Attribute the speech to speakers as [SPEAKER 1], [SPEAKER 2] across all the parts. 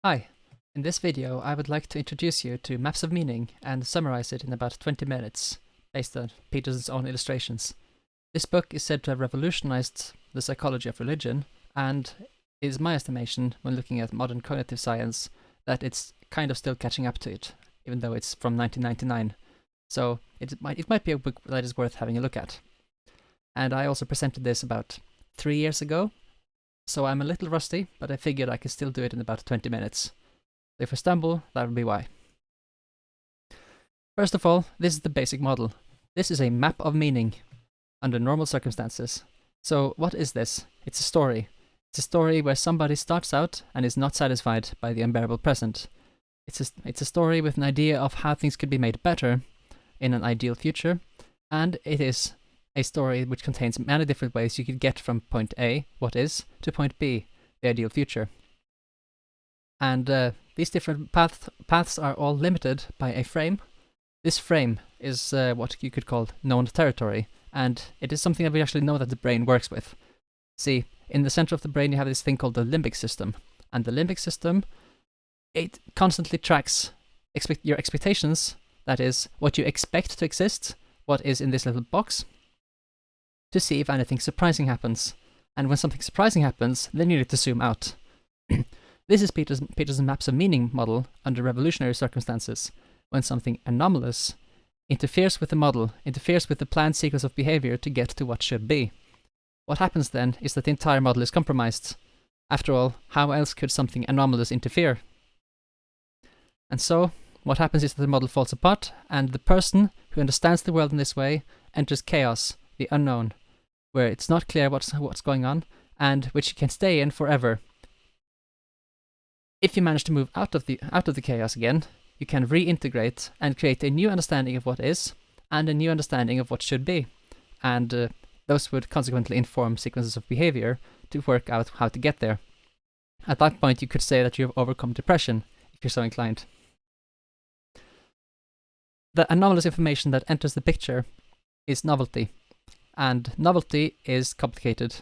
[SPEAKER 1] Hi, in this video I would like to introduce you to maps of meaning and summarize it in about 20 minutes, based on Peterson's own illustrations. This book is said to have revolutionized the psychology of religion, and it is my estimation, when looking at modern cognitive science, that it's kind of still catching up to it, even though it's from 1999. So it might be a book that is worth having a look at. And I also presented this about 3 years ago, so I'm a little rusty, but I figured I could still do it in about 20 minutes. If I stumble, that would be why. First of all, this is the basic model. This is a map of meaning under normal circumstances. So what is this? It's a story. It's a story where somebody starts out and is not satisfied by the unbearable present. It's a story with an idea of how things could be made better in an ideal future, and it is a story which contains many different ways you could get from point A, what is, to point B, the ideal future. And these different paths are all limited by a frame. This frame is what you could call known territory, and it is something that we actually know that the brain works with. See, in the center of the brain you have this thing called the limbic system, and the limbic system, it constantly tracks your expectations, that is, what you expect to exist, what is in this little box, to see if anything surprising happens. And when something surprising happens, then you need to zoom out. This is Peterson's maps of meaning model under revolutionary circumstances, when something anomalous interferes with the model, interferes with the planned sequence of behavior to get to what should be. What happens then is that the entire model is compromised. After all, how else could something anomalous interfere? And so, what happens is that the model falls apart, and the person who understands the world in this way enters chaos, the unknown, where it's not clear what's going on, and which you can stay in forever. If you manage to move out of the chaos again, you can reintegrate and create a new understanding of what is, and a new understanding of what should be, and those would consequently inform sequences of behavior to work out how to get there. At that point, you could say that you have overcome depression, if you're so inclined. The anomalous information that enters the picture is novelty, and novelty is complicated.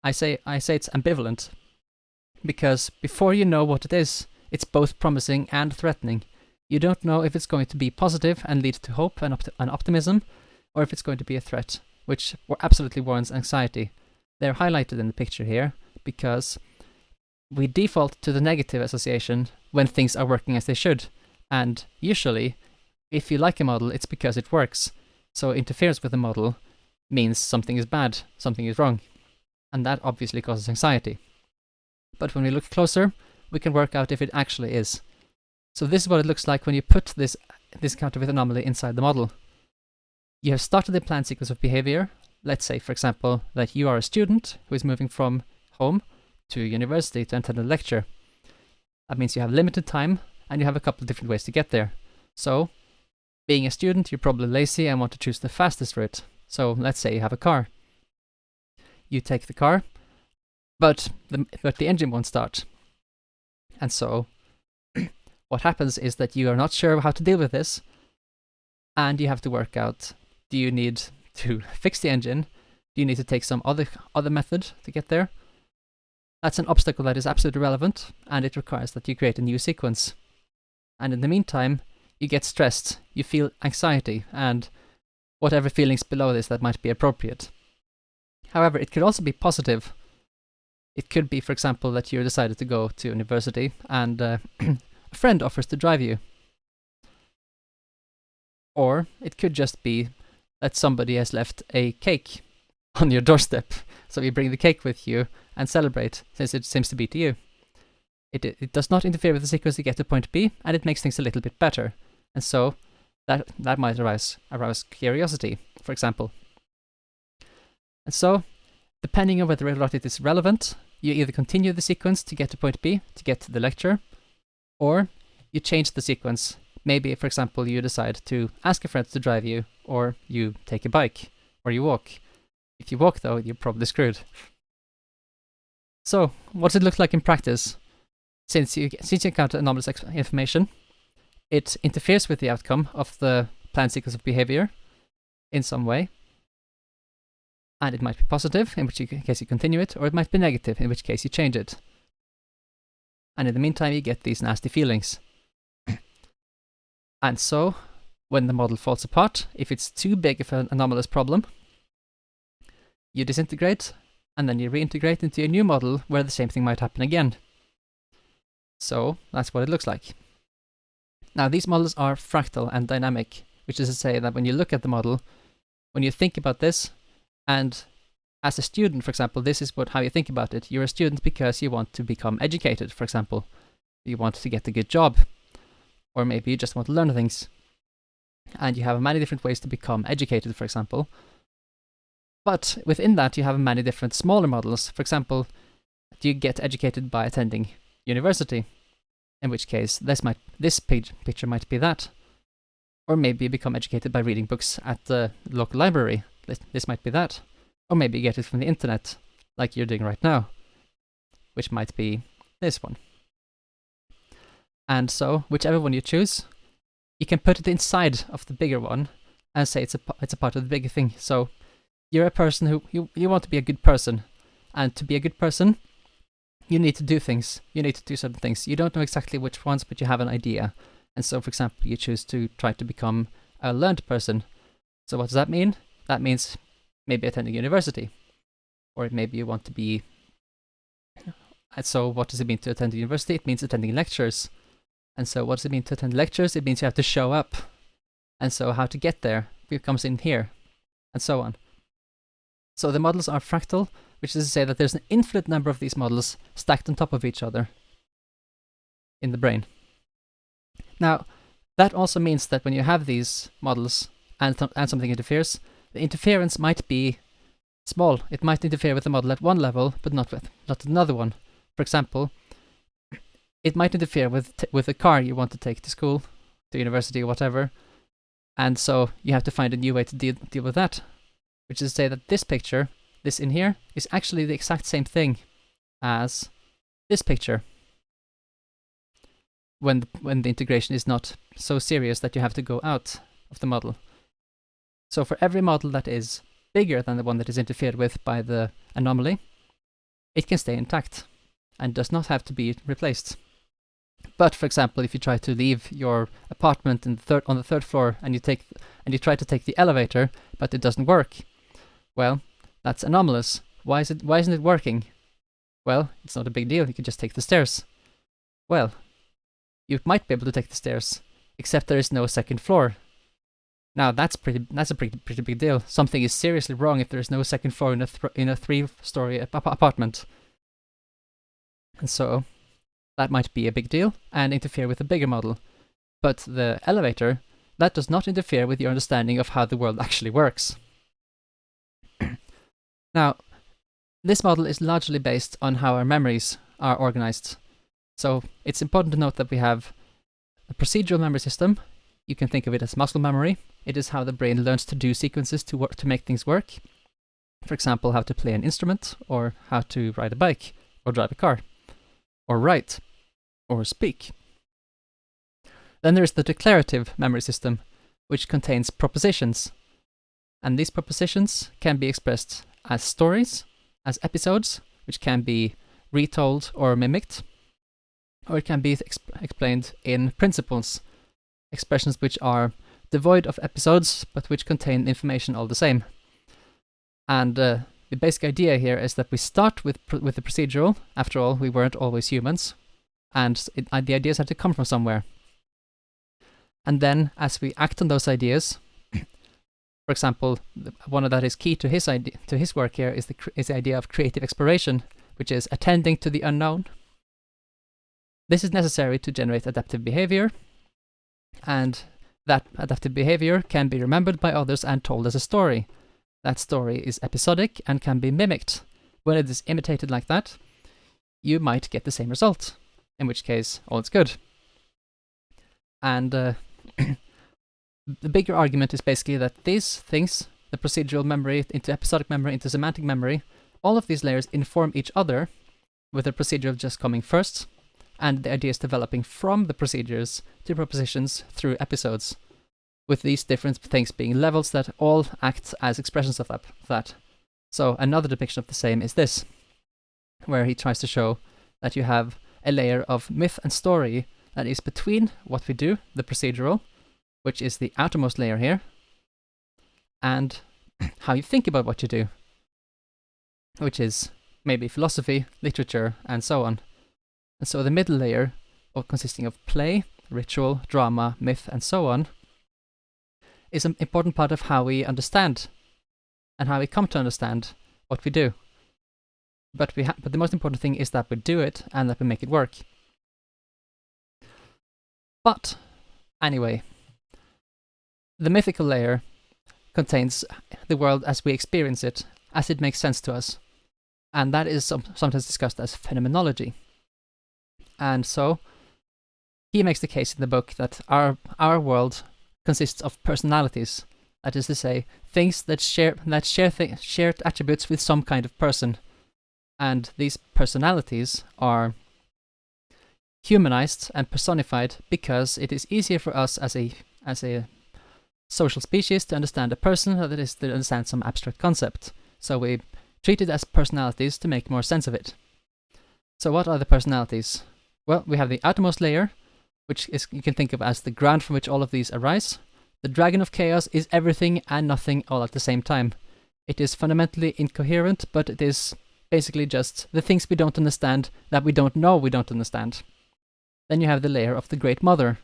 [SPEAKER 1] I say it's ambivalent, because before you know what it is, it's both promising and threatening. You don't know if it's going to be positive and lead to hope and optimism, or if it's going to be a threat, which absolutely warrants anxiety. They're highlighted in the picture here, because we default to the negative association when things are working as they should, and usually, if you like a model, it's because it works. So interference with the model means something is bad, something is wrong, and that obviously causes anxiety. But when we look closer, we can work out if it actually is. So this is what it looks like when you put this counterfeit anomaly inside the model. You have started a planned sequence of behavior. Let's say, for example, that you are a student who is moving from home to university to attend a lecture. That means you have limited time, and you have a couple of different ways to get there. So, being a student, you're probably lazy and want to choose the fastest route. So let's say you have a car. You take the car, but the engine won't start. And so what happens is that you are not sure how to deal with this, and you have to work out, do you need to fix the engine? Do you need to take some other method to get there? That's an obstacle that is absolutely relevant, and it requires that you create a new sequence. And in the meantime, you get stressed, you feel anxiety, and whatever feelings below this that might be appropriate. However, it could also be positive. It could be, for example, that you decided to go to university and a friend offers to drive you. Or it could just be that somebody has left a cake on your doorstep, so you bring the cake with you and celebrate, since it seems to be to you. It does not interfere with the sequence to get to point B, and it makes things a little bit better. And so that might arouse curiosity, for example. And so, depending on whether or not it is relevant, you either continue the sequence to get to point B, to get to the lecture, or you change the sequence. Maybe, for example, you decide to ask a friend to drive you, or you take a bike, or you walk. If you walk, though, you're probably screwed. So, what does it look like in practice? Since you encounter anomalous information, it interferes with the outcome of the planned sequence of behavior in some way. And it might be positive, in which case you continue it, or it might be negative, in which case you change it. and in the meantime you get these nasty feelings. And so, when the model falls apart, if it's too big of an anomalous problem, you disintegrate, and then you reintegrate into a new model where the same thing might happen again. So, that's what it looks like. Now, these models are fractal and dynamic, which is to say that when you look at the model, when you think about this, and as a student, for example, this is how you think about it. You're a student because you want to become educated, for example. You want to get a good job, or maybe you just want to learn things. And you have many different ways to become educated, for example. But within that, you have many different smaller models. For example, do you get educated by attending university? In which case, this picture might be that. Or maybe you become educated by reading books at the local library. This might be that. Or maybe you get it from the internet, like you're doing right now, which might be this one. And so, whichever one you choose, you can put it inside of the bigger one and say it's a part of the bigger thing. So, you're a person who you want to be a good person, and to be a good person, you need to do things. You need to do certain things. You don't know exactly which ones, but you have an idea. And so, for example, you choose to try to become a learned person. So what does that mean? That means maybe attending university, or maybe you want to be. And so, what does it mean to attend university? It means attending lectures. And so, what does it mean to attend lectures? It means you have to show up. And so, how to get there comes in here, and so on. So the models are fractal, which is to say that there's an infinite number of these models stacked on top of each other in the brain. Now, that also means that when you have these models and something interferes, the interference might be small. It might interfere with the model at one level, but not another one. For example, it might interfere with the car you want to take to school, to university, or whatever, and so you have to find a new way to deal with that. Which is to say that this picture, this in here, is actually the exact same thing as this picture. When the integration is not so serious that you have to go out of the model. So for every model that is bigger than the one that is interfered with by the anomaly, it can stay intact and does not have to be replaced. But for example, if you try to leave your apartment on the third floor and you try to take the elevator, but it doesn't work, well, that's anomalous. Why isn't it working? Well, it's not a big deal. You can just take the stairs. Well, you might be able to take the stairs, except there is no second floor. Now that's a pretty big deal. Something is seriously wrong if there is no second floor in a 3-story apartment. And so that might be a big deal and interfere with a bigger model. But the elevator, that does not interfere with your understanding of how the world actually works. Now, this model is largely based on how our memories are organized. So it's important to note that we have a procedural memory system. You can think of it as muscle memory. It is how the brain learns to do sequences to make things work. For example, how to play an instrument, or how to ride a bike, or drive a car, or write, or speak. Then there's the declarative memory system, which contains propositions. And these propositions can be expressed as stories, as episodes, which can be retold or mimicked, or it can be explained in principles, expressions which are devoid of episodes, but which contain information all the same. And the basic idea here is that we start with the procedural. After all, we weren't always humans, and the ideas had to come from somewhere. And then, as we act on those ideas, for example, one of that is key to his work here is the idea of creative exploration, which is attending to the unknown. This is necessary to generate adaptive behavior, and that adaptive behavior can be remembered by others and told as a story. That story is episodic and can be mimicked. When it is imitated like that, you might get the same result, in which case, all is good. And the bigger argument is basically that these things, the procedural memory into episodic memory into semantic memory, all of these layers inform each other, with the procedural just coming first, and the ideas developing from the procedures to propositions through episodes, with these different things being levels that all act as expressions of that. So another depiction of the same is this, where he tries to show that you have a layer of myth and story that is between what we do, the procedural, which is the outermost layer here, and how you think about what you do, which is maybe philosophy, literature, and so on. And so the middle layer, consisting of play, ritual, drama, myth, and so on, is an important part of how we understand and how we come to understand what we do. But the most important thing is that we do it and that we make it work. But anyway, the mythical layer contains the world as we experience it, as it makes sense to us, and that is sometimes discussed as phenomenology. And so he makes the case in the book that our world consists of personalities, that is to say, things that share shared attributes with some kind of person, and these personalities are humanized and personified because it is easier for us as a social species to understand a person than it is to understand some abstract concept. So we treat it as personalities to make more sense of it. So what are the personalities? Well, we have the outermost layer, which is you can think of as the ground from which all of these arise. The dragon of chaos is everything and nothing all at the same time. It is fundamentally incoherent, but it is basically just the things we don't understand that we don't know we don't understand. Then you have the layer of the Great Mother,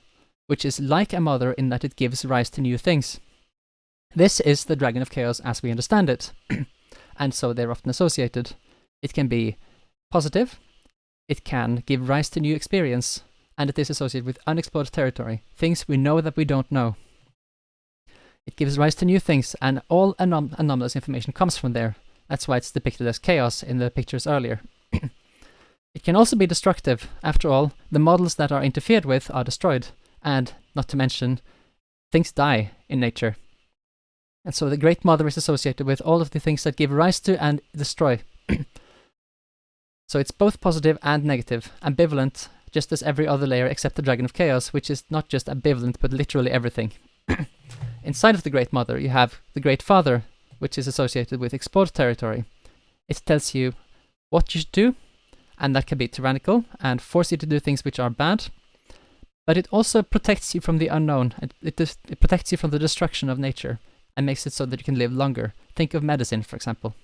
[SPEAKER 1] which is like a mother in that it gives rise to new things. This is the dragon of chaos as we understand it, and so they're often associated. It can be positive, it can give rise to new experience, and it is associated with unexplored territory, things we know that we don't know. It gives rise to new things, and all anomalous information comes from there. That's why it's depicted as chaos in the pictures earlier. It can also be destructive. After all, the models that are interfered with are destroyed, and, not to mention, things die in nature. And so the Great Mother is associated with all of the things that give rise to and destroy. So it's both positive and negative, ambivalent, just as every other layer except the Dragon of Chaos, which is not just ambivalent but literally everything. Inside of the Great Mother, you have the Great Father, which is associated with explored territory. It tells you what you should do, and that can be tyrannical and force you to do things which are bad. But it also protects you from the unknown. It protects you from the destruction of nature and makes it so that you can live longer. Think of medicine, for example.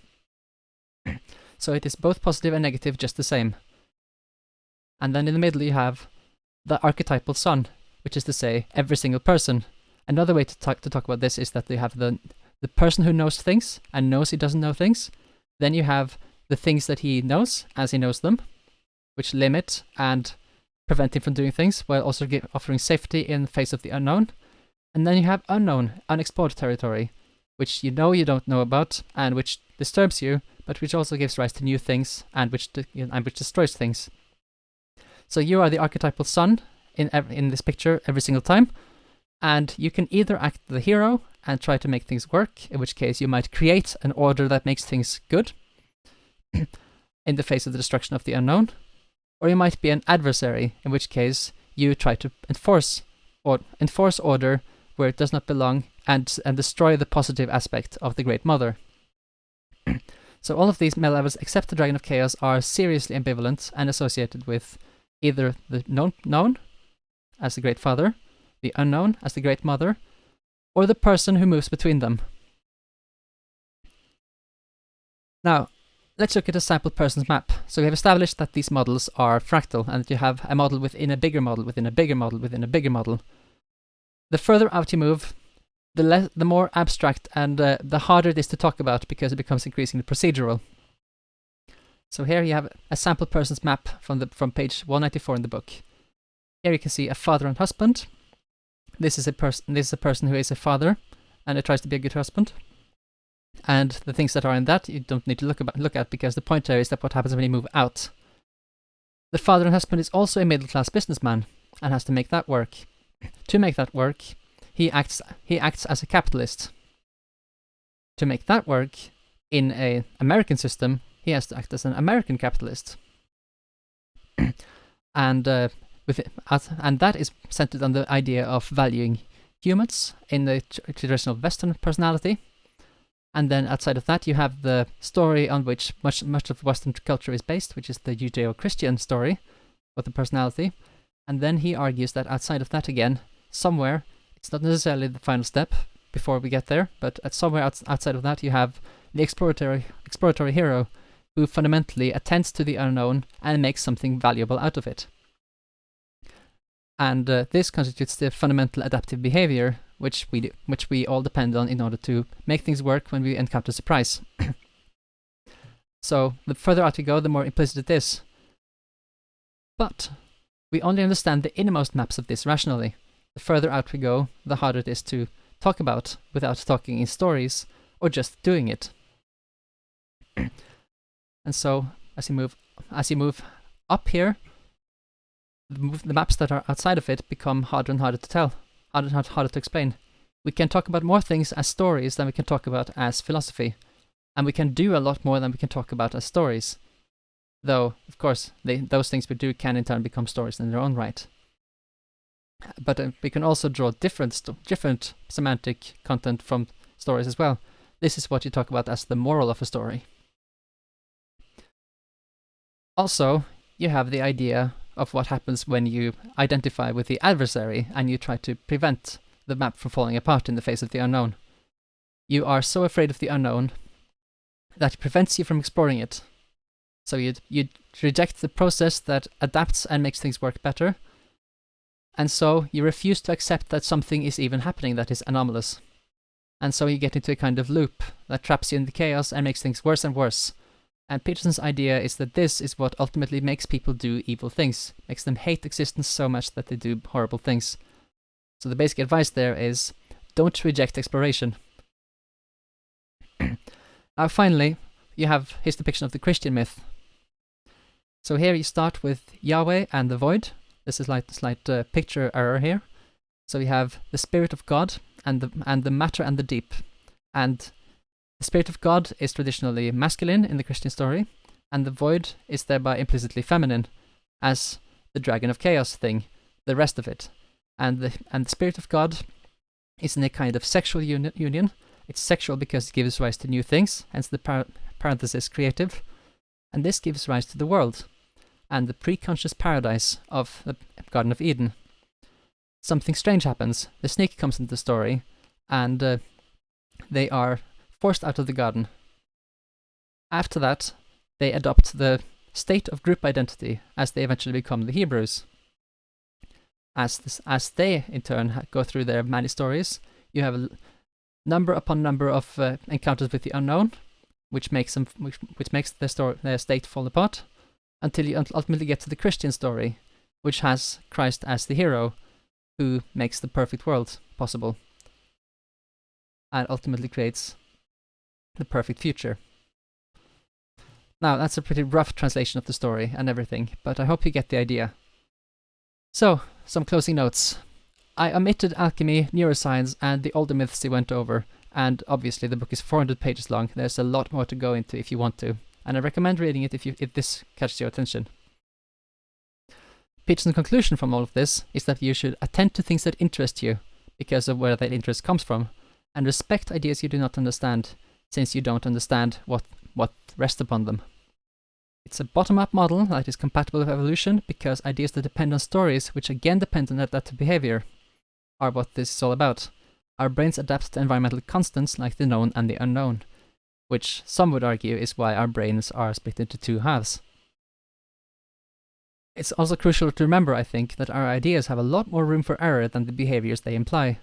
[SPEAKER 1] So it is both positive and negative just the same. And then in the middle you have the archetypal son, which is to say every single person. Another way to talk about this is that you have the person who knows things and knows he doesn't know things. Then you have the things that he knows as he knows them, which limit and prevent him from doing things while also offering safety in the face of the unknown. And then you have unknown, unexplored territory, which you know you don't know about and which disturbs you, but which also gives rise to new things and which destroys things. So you are the archetypal son in this picture every single time, and you can either act the hero and try to make things work, in which case you might create an order that makes things good in the face of the destruction of the unknown, or you might be an adversary, in which case you try to enforce order where it does not belong and destroy the positive aspect of the Great Mother. So all of these levels, except the Dragon of Chaos, are seriously ambivalent and associated with either the known as the Great Father, the unknown as the Great Mother, or the person who moves between them. Now, let's look at a sample person's map. So we have established that these models are fractal and that you have a model within a bigger model, within a bigger model, within a bigger model. The further out you move, the more abstract and the harder it is to talk about because it becomes increasingly procedural. So here you have a sample person's map from page 194 in the book. Here you can see a father and husband. This is a person who is a father and it tries to be a good husband. And the things that are in that you don't need to look at because the point there is that what happens when you move out. The father and husband is also a middle-class businessman and has to make that work. To make that work, he acts as a capitalist. To make that work in an American system, he has to act as an American capitalist. And that is centered on the idea of valuing humans in the traditional Western personality. And then outside of that, you have the story on which much of Western culture is based, which is the Judeo-Christian story, with the personality, and then he argues that outside of that again, somewhere, it's not necessarily the final step before we get there, but at somewhere outside of that you have the exploratory hero who fundamentally attends to the unknown and makes something valuable out of it. And this constitutes the fundamental adaptive behavior which we all depend on in order to make things work when we encounter surprise. So the further out we go, the more implicit it is. But we only understand the innermost maps of this rationally. The further out we go, the harder it is to talk about without talking in stories or just doing it. And so as you move up here, the maps that are outside of it become harder and harder to tell, harder and harder to explain. We can talk about more things as stories than we can talk about as philosophy, and we can do a lot more than we can talk about as stories. Though, of course, those things we do can in turn become stories in their own right. But we can also draw different semantic content from stories as well. This is what you talk about as the moral of a story. Also, you have the idea of what happens when you identify with the adversary and you try to prevent the map from falling apart in the face of the unknown. You are so afraid of the unknown that it prevents you from exploring it. So you reject the process that adapts and makes things work better, and so you refuse to accept that something is even happening that is anomalous. And so you get into a kind of loop that traps you in the chaos and makes things worse and worse. And Peterson's idea is that this is what ultimately makes people do evil things, makes them hate existence so much that they do horrible things. So the basic advice there is, don't reject exploration. Now finally, you have his depiction of the Christian myth. So here you start with Yahweh and the void. This is slight picture error here. So we have the Spirit of God and the matter and the deep. And the Spirit of God is traditionally masculine in the Christian story, and the void is thereby implicitly feminine, as the Dragon of Chaos thing, the rest of it. And the Spirit of God is in a kind of sexual union. It's sexual because it gives rise to new things, hence the parenthesis creative, and this gives rise to the world, and the pre-conscious paradise of the Garden of Eden. Something strange happens. The snake comes into the story, and they are forced out of the garden. After that, they adopt the state of group identity as they eventually become the Hebrews. As they, in turn, go through their many stories, you have a number upon number of encounters with the unknown, which makes their state fall apart, until you ultimately get to the Christian story, which has Christ as the hero, who makes the perfect world possible, and ultimately creates the perfect future. Now, that's a pretty rough translation of the story and everything, but I hope you get the idea. So, some closing notes. I omitted alchemy, neuroscience, and the older myths he went over, and obviously the book is 400 pages long. There's a lot more to go into if you want to, and I recommend reading it if this catches your attention. Peterson's conclusion from all of this is that you should attend to things that interest you, because of where that interest comes from, and respect ideas you do not understand, since you don't understand what rests upon them. It's a bottom-up model that is compatible with evolution, because ideas that depend on stories, which again depend on adaptive behavior, are what this is all about. Our brains adapt to environmental constants like the known and the unknown, which some would argue is why our brains are split into two halves. It's also crucial to remember, I think, that our ideas have a lot more room for error than the behaviors they imply.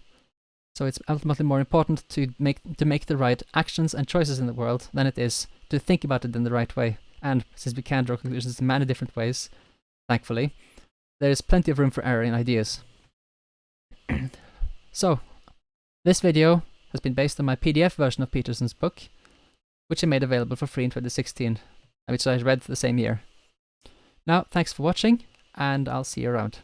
[SPEAKER 1] So it's ultimately more important to make the right actions and choices in the world than it is to think about it in the right way. And since we can draw conclusions in many different ways, thankfully, there is plenty of room for error in ideas. So, this video has been based on my PDF version of Peterson's book, which I made available for free in 2016, and which I read the same year. Now, thanks for watching, and I'll see you around.